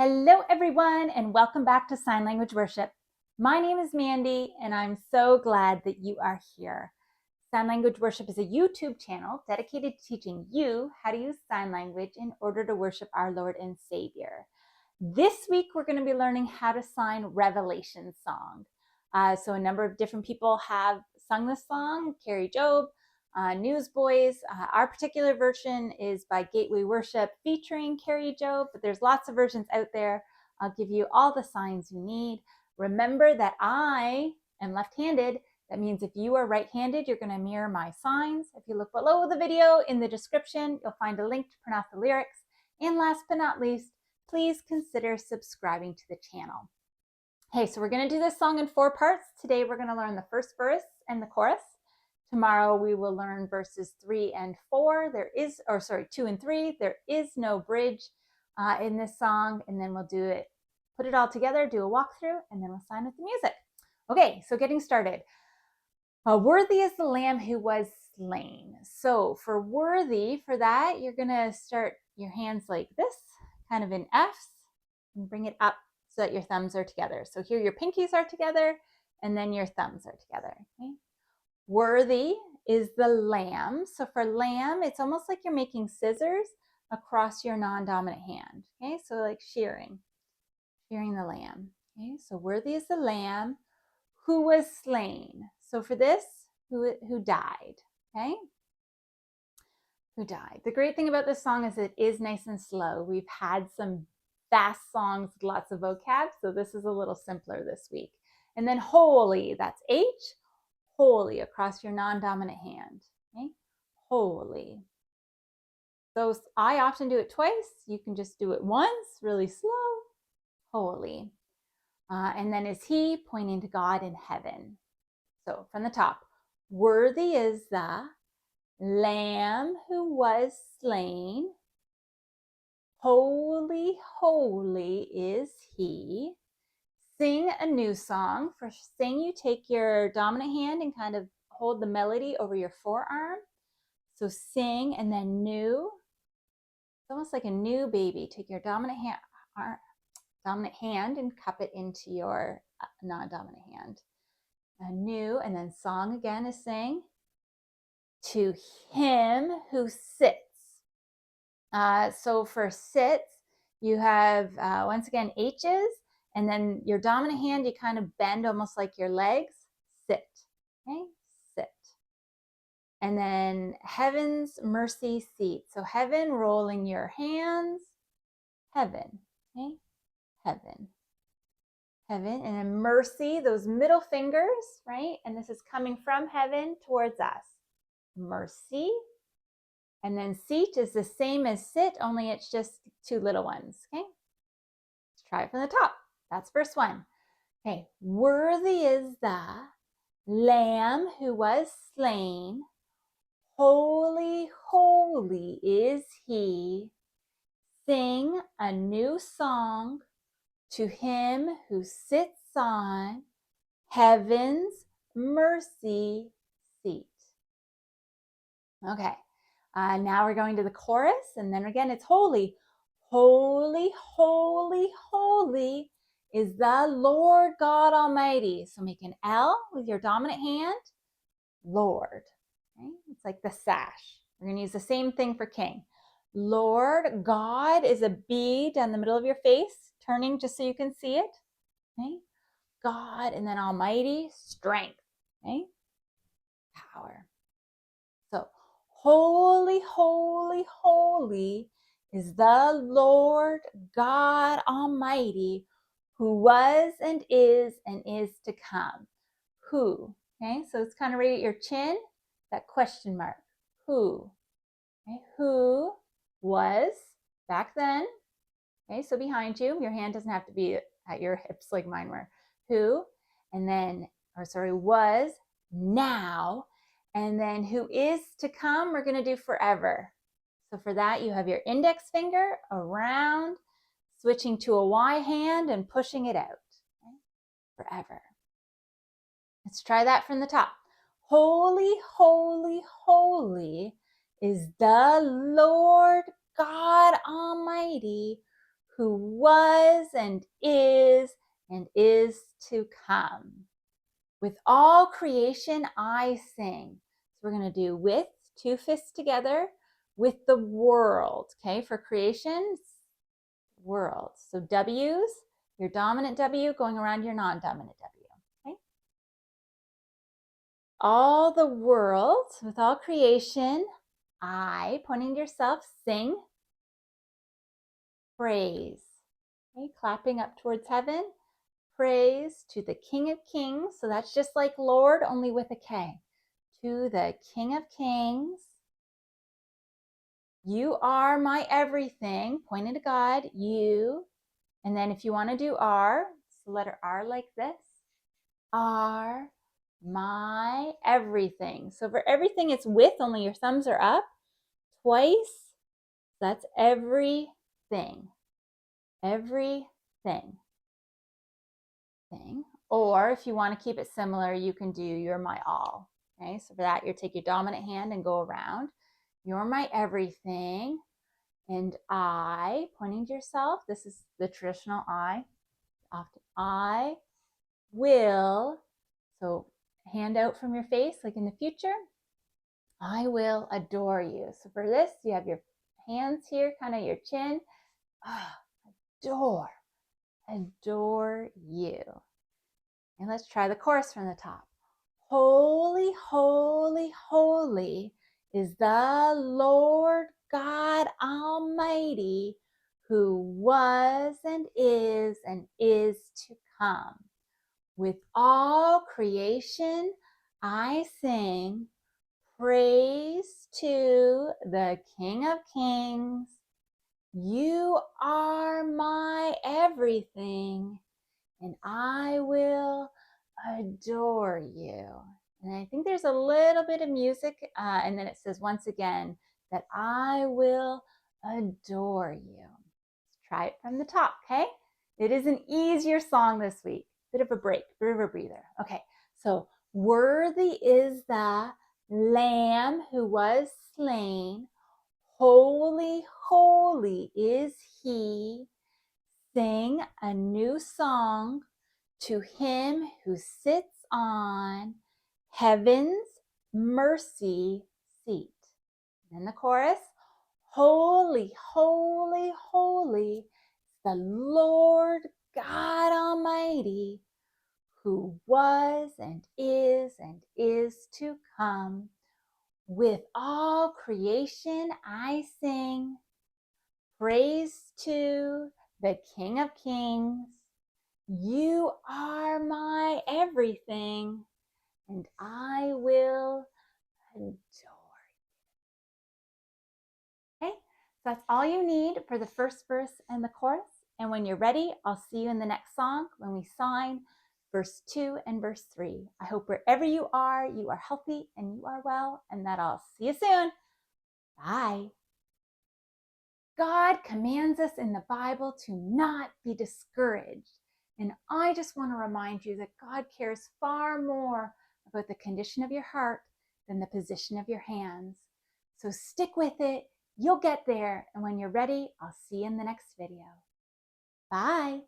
Hello, everyone, and welcome back to Sign Language Worship. My name is Mandy, and I'm so glad that you are here. Sign Language Worship is a YouTube channel dedicated to teaching you how to use sign language in order to worship our Lord and Savior. This week, we're going to be learning how to sign Revelation song. So a number of different people have sung this song. Kari Jobe, Newsboys. Our particular version is by Gateway Worship featuring Kari Jobe, but there's lots of versions out there. I'll give you all the signs you need. Remember that I am left-handed. That means if you are right-handed, you're going to mirror my signs. If you look below the video in the description, you'll find a link to print out the lyrics. And last but not least, please consider subscribing to the channel. Okay, so we're going to do this song in 4 parts. Today we're going to learn the first verse and the chorus. Tomorrow we will learn verses 3 and 4. 2 and 3. There is no bridge in this song, and then we'll put it all together, do a walkthrough, and then we'll sign with the music. Okay, so getting started. Worthy is the Lamb who was slain. So for worthy, for that, you're going to start your hands like this, kind of in F's, and bring it up so that your thumbs are together. So here your pinkies are together, and then your thumbs are together. Okay? Worthy is the lamb. So for lamb, it's almost like you're making scissors across your non-dominant hand. Okay, so like shearing the lamb. Okay, so worthy is the lamb who was slain. So for this, who died. Okay, who died. The great thing about this song is it is nice and slow. We've had some fast songs with lots of vocab, so this is a little simpler this week. And then holy, that's H. Holy across your non-dominant hand. Okay? Holy. So I often do it twice. You can just do it once, really slow. Holy. And then is he, pointing to God in heaven. So from the top, worthy is the Lamb who was slain. Holy, holy is he. Sing a new song. For sing, you take your dominant hand and kind of hold the melody over your forearm. So sing, and then new. It's almost like a new baby. Take your dominant hand and cup it into your non-dominant hand. A new, and then song again is sing. To him who sits. So for sits, you have, once again, H's. And then your dominant hand, you kind of bend almost like your legs. Sit. Okay? Sit. And then heaven's mercy seat. So heaven, rolling your hands. Heaven. Okay? Heaven. Heaven. And then mercy, those middle fingers, right? And this is coming from heaven towards us. Mercy. And then seat is the same as sit, only it's just 2 little ones. Okay? Let's try it from the top. That's verse 1. Okay, worthy is the Lamb who was slain. Holy, holy is he. Sing a new song to him who sits on heaven's mercy seat. Okay, now we're going to the chorus, and then again it's holy. Holy, holy, holy is the Lord God Almighty. So make an L with your dominant hand, Lord. Okay? It's like the sash. We're going to use the same thing for king. Lord God is a B down the middle of your face, turning just so you can see it. Okay? God, and then Almighty, strength. Okay? Power. So holy, holy, holy is the Lord God Almighty, who was and is to come. Who? Okay, so it's kind of right at your chin, that question mark. Who? Okay, who was back then? Okay, so behind you, your hand doesn't have to be at your hips like mine were. Who? And then, was now. And then who is to come, we're going to do forever. So for that, you have your index finger around, switching to a Y hand and pushing it out. Okay? Forever. Let's try that from the top. Holy, holy, holy is the Lord God Almighty, who was and is to come. With all creation I sing. So we're going to do with, two fists together, with the world. Okay, for creation, world. So W's, your dominant W going around your non-dominant W. Okay. All the world, with all creation, I, pointing to yourself, sing, praise. Okay, clapping up towards heaven. Praise to the King of Kings. So that's just like Lord, only with a K. To the King of Kings. You are my everything. Pointing to God. You. And then if you want to do R, it's the letter R like this. Are my everything. So for everything, it's with, only your thumbs are up. Twice. That's everything. Everything. Thing. Or if you want to keep it similar, you can do you're my all. Okay, so for that, you take your dominant hand and go around. You're my everything. And I, pointing to yourself, this is the traditional I. Often I will, so hand out from your face, like in the future, I will adore you. So for this, you have your hands here, kind of your chin. Adore you. And let's try the chorus from the top. Holy, holy, holy is the Lord God Almighty, who was and is to come. With all creation, I sing praise to the King of Kings. You are my everything, and I will adore you. And I think there's a little bit of music, and then it says once again that I will adore you. Let's try it from the top, okay? It is an easier song this week. Bit of a break, bit of a breather. Okay, so worthy is the Lamb who was slain. Holy, holy is he. Sing a new song to him who sits on heaven's mercy seat. And then the chorus, holy, holy, holy, the Lord God Almighty, who was and is to come. With all creation I sing praise to the King of Kings. You are my everything, and I will adore you. Okay, so that's all you need for the first verse and the chorus. And when you're ready, I'll see you in the next song when we sign verse 2 and verse 3. I hope wherever you are healthy and you are well, and that I'll see you soon. Bye. God commands us in the Bible to not be discouraged. And I just want to remind you that God cares far more about the condition of your heart than the position of your hands. So stick with it. You'll get there. And when you're ready, I'll see you in the next video. Bye.